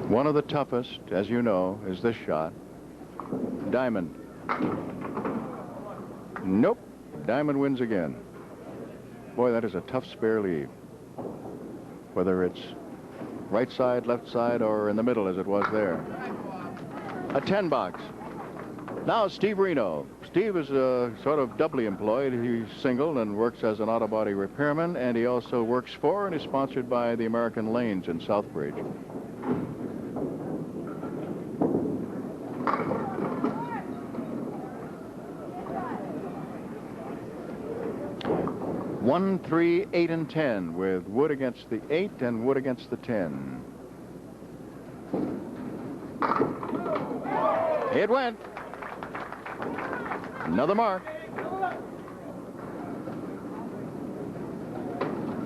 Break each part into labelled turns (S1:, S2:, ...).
S1: One of the toughest, as you know, is this shot. Diamond. Nope. Diamond wins again. Boy, that is a tough spare leave. Whether it's right side, left side, or in the middle as it was there. A 10 box. Now Steve Renaud. Steve is sort of doubly employed. He's single and works as an auto body repairman, and he also works for and is sponsored by the American Lanes in Southbridge. One, 3, 8, and 10, with Wood against the 8 and Wood against the 10. It went. Another mark.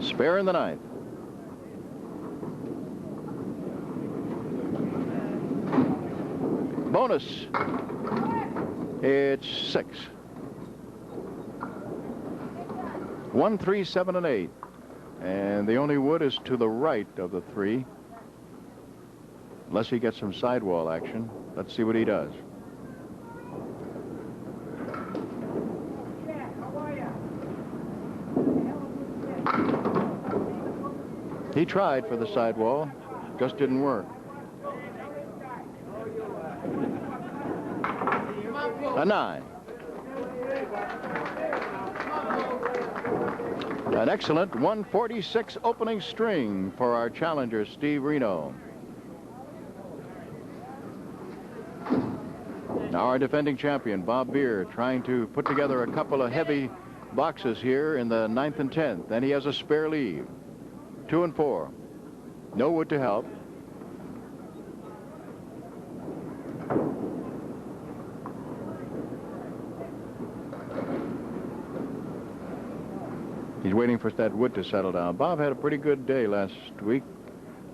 S1: Spare in the ninth. Bonus. It's 6. 1, 3, 7, and 8. And the only wood is to the right of the 3. Unless he gets some sidewall action. Let's see what he does. He tried for the sidewall, just didn't work. A 9. An excellent 146 opening string for our challenger, Steve Renaud. Now our defending champion, Bob Bere, trying to put together a couple of heavy boxes here in the 9th and 10th. Then he has a spare leave. 2 and 4. No wood to help. He's waiting for that wood to settle down. Bob had a pretty good day last week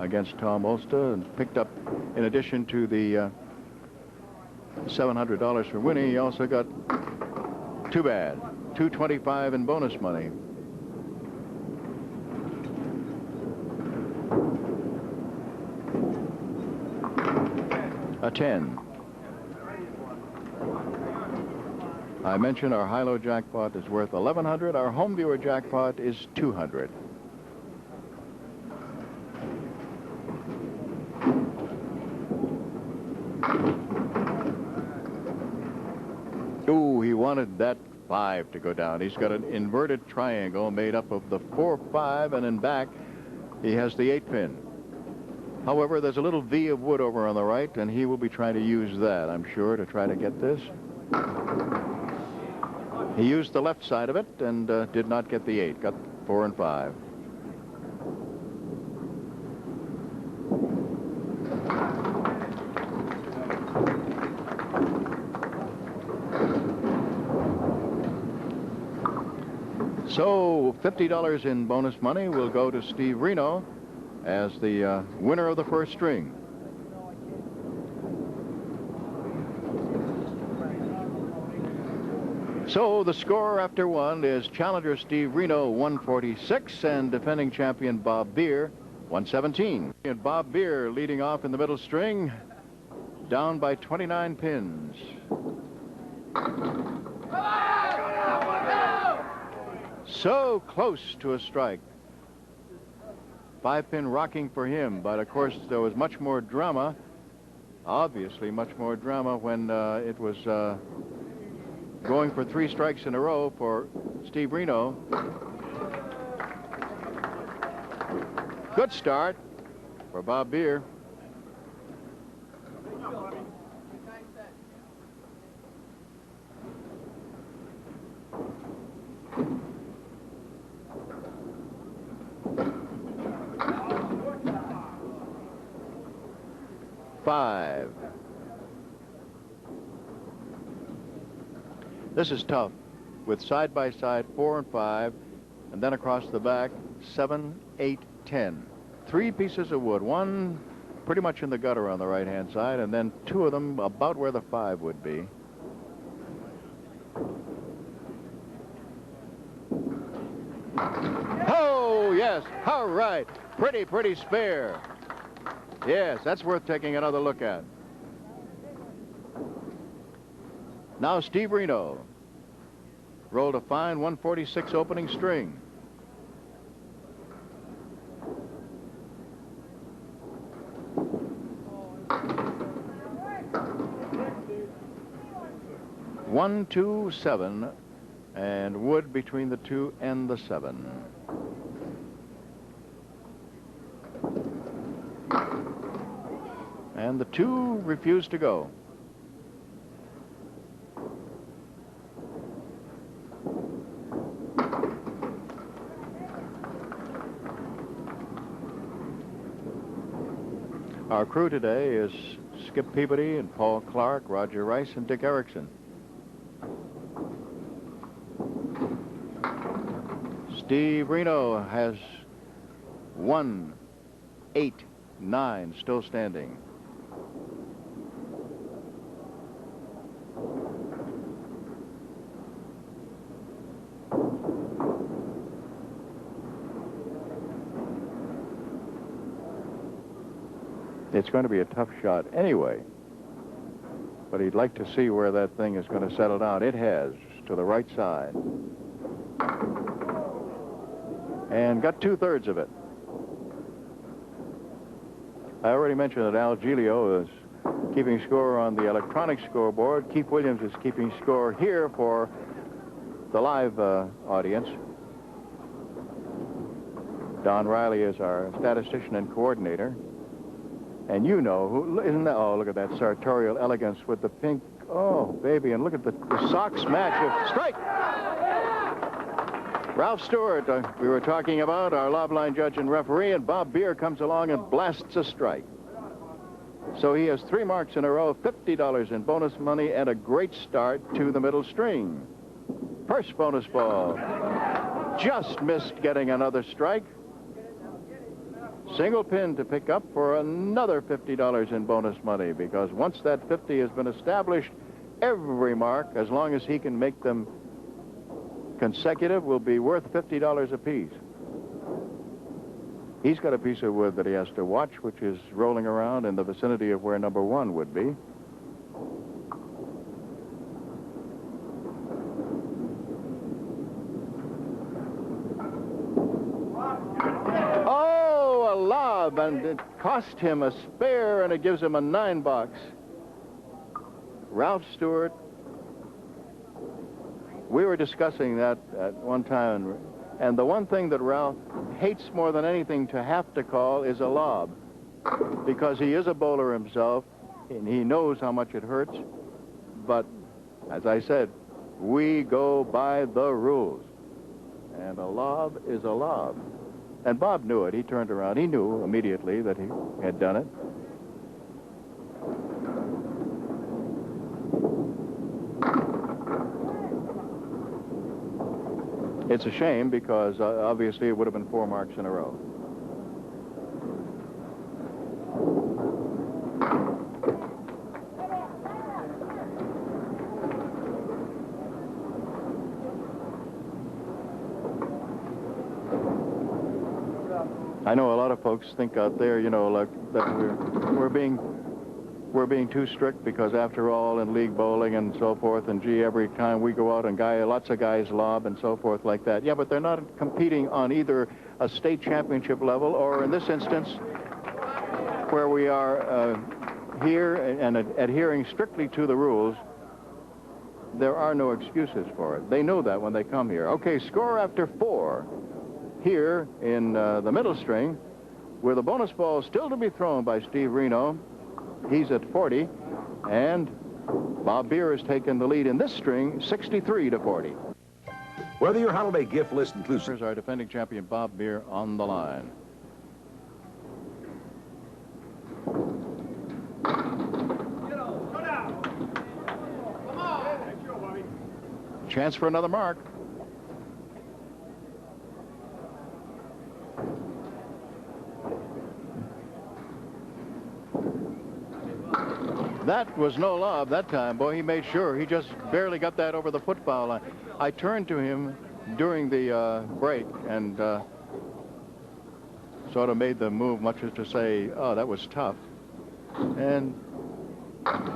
S1: against Tom Ulster and picked up, in addition to the $700 for winning, he also got too bad, $225 in bonus money. A 10. I mentioned our high-low jackpot is worth $1,100. Our home viewer jackpot is $200. Ooh, he wanted that 5 to go down. He's got an inverted triangle made up of the 4, 5, and in back he has the 8 pin. However, there's a little V of wood over on the right, and he will be trying to use that, I'm sure, to try to get this. He used the left side of it and did not get the 8. Got 4 and 5. So $50 in bonus money will go to Steve Renaud as the winner of the first string. So the score after 1 is challenger Steve Renaud 146 and defending champion Bob Bere 117. And Bob Bere leading off in the middle string, down by 29 pins. So close to a strike. 5-pin rocking for him, but of course there was much more drama, obviously much more drama when it was going for 3 strikes in a row for Steve Renaud. Good start for Bob Bere. Five. This is tough with side by side 4 and 5, and then across the back 7, 8, 10. 3 pieces of wood, one pretty much in the gutter on the right hand side, and then 2 of them about where the 5 would be. Oh yes, all right, pretty spare. Yes, that's worth taking another look at. Now Steve Renaud rolled a fine 146 opening string. One, 2, 7, and Wood between the 2 and the 7. And the 2 refused to go. Our crew today is Skip Peabody and Paul Clark, Roger Rice, and Dick Erickson. Steve Renaud has 1, 8, 9 still standing. It's going to be a tough shot anyway, but he'd like to see where that thing is going to settle down. It has, to the right side. And got 2/3 of it. I already mentioned that Al Giglio is keeping score on the electronic scoreboard. Keith Williams is keeping score here for the live audience. Don Riley is our statistician and coordinator. And you know who, isn't that? Oh, look at that sartorial elegance with the pink. Oh, baby, and look at the Sox match of strike. Ralph Stewart, we were talking about, our lob line judge and referee, and Bob Bere comes along and blasts a strike. So he has 3 marks in a row, $50 in bonus money, and a great start to the middle string. First bonus ball. Just missed getting another strike. Single pin to pick up for another $50 in bonus money, because once that 50 has been established, every mark, as long as he can make them consecutive, will be worth $50 apiece. He's got a piece of wood that he has to watch, which is rolling around in the vicinity of where number 1 would be. And it cost him a spare, and it gives him a 9 bucks. Ralph Stewart, we were discussing that at one time, and the one thing that Ralph hates more than anything to have to call is a lob, because he is a bowler himself, and he knows how much it hurts. But, as I said, we go by the rules, and a lob is a lob. And Bob knew it. He turned around. He knew immediately that he had done it. It's a shame, because obviously it would have been 4 marks in a row. I know a lot of folks think out there, you know, like that we're being too strict, because after all, in league bowling and so forth, and gee, every time we go out and lots of guys lob and so forth like that. Yeah, but they're not competing on either a state championship level, or in this instance, where we are here and adhering strictly to the rules. There are no excuses for it. They know that when they come here. Okay, score after 4. Here in the middle string, with a bonus ball still to be thrown by Steve Renaud. He's at 40, and Bob Bere has taken the lead in this string, 63-40.
S2: Whether your holiday gift list includes...
S1: Here's our defending champion, Bob Bere, on the line. Chance for another mark. That was no lob that time. Boy, he made sure. He just barely got that over the footfoul line. I turned to him during the break and sort of made the move much as to say, oh, that was tough. And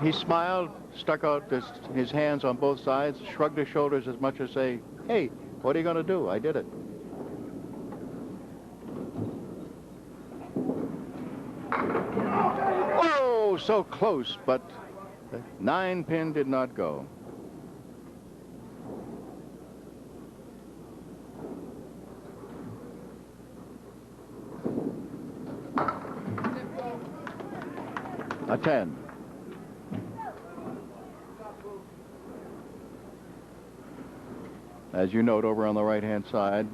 S1: he smiled, stuck out his hands on both sides, shrugged his shoulders as much as say, hey, what are you going to do? I did it. Oh, so close, but the 9-pin did not go. A 10. As you note over on the right-hand side,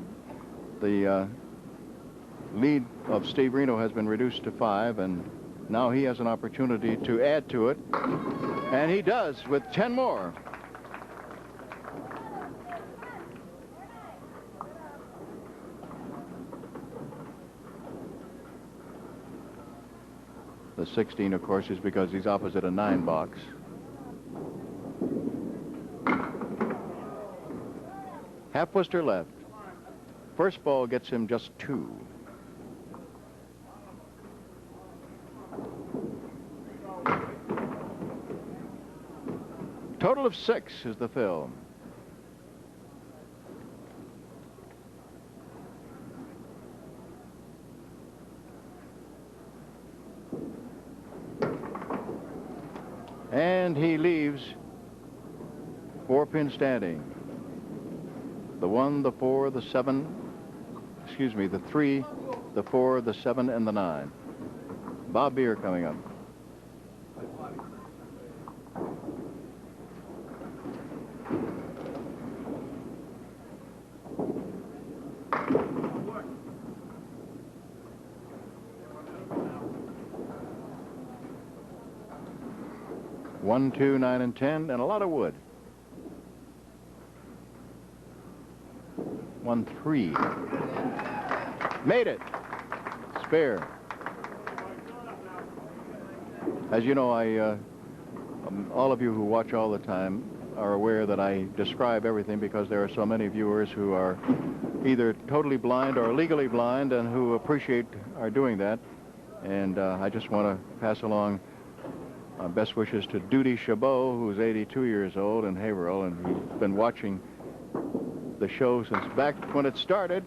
S1: the lead of Steve Renaud has been reduced to 5, and now he has an opportunity to add to it, and he does with 10 more. The 16, of course, is because he's opposite a 9 box. Half Worcester left. First ball gets him just 2. Total of 6 is the fill. And he leaves 4 pin standing. The 1, the 4, the 7, excuse me, the 3, the 4, the 7, and the 9. Bob Bere coming up. One, 2, 9, and 10, and a lot of wood. 1, 3. Made it. Spare. As you know, all of you who watch all the time are aware that I describe everything because there are so many viewers who are either totally blind or legally blind and who appreciate our doing that. And I just want to pass along best wishes to Duty Chabot, who's 82 years old in Haverhill, and he's been watching the show since back when it started.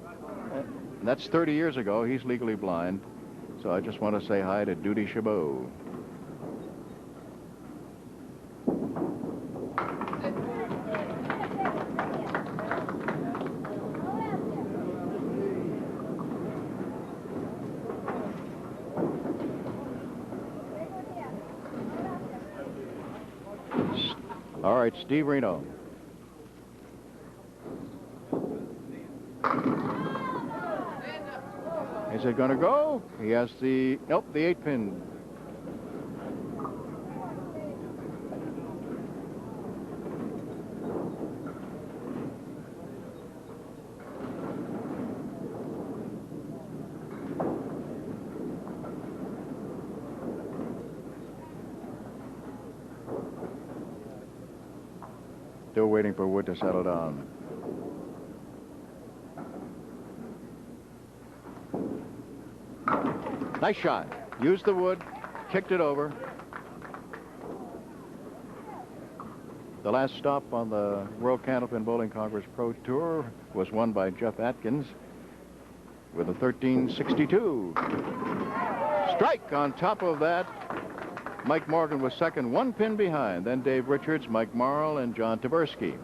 S1: That's 30 years ago. He's legally blind. So I just want to say hi to Duty Chabot. All right, Steve Renaud. Is it going to go? He has the, nope, the 8-pin. Still waiting for wood to settle down. Nice shot. Used the wood, kicked it over. The last stop on the World Candlepin Bowling Congress Pro Tour was won by Jeff Atkins with a 13.62. Strike on top of that. Mike Morgan was second, 1 pin behind. Then Dave Richards, Mike Marl, and John Taberski.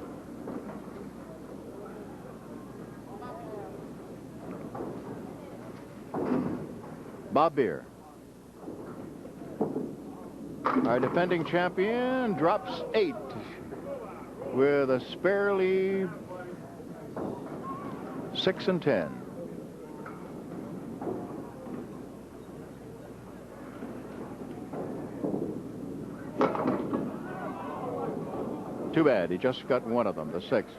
S1: Bob Bere, our defending champion, drops 8 with a spare lead, 6 and 10. Too bad, he just got one of them, the 6.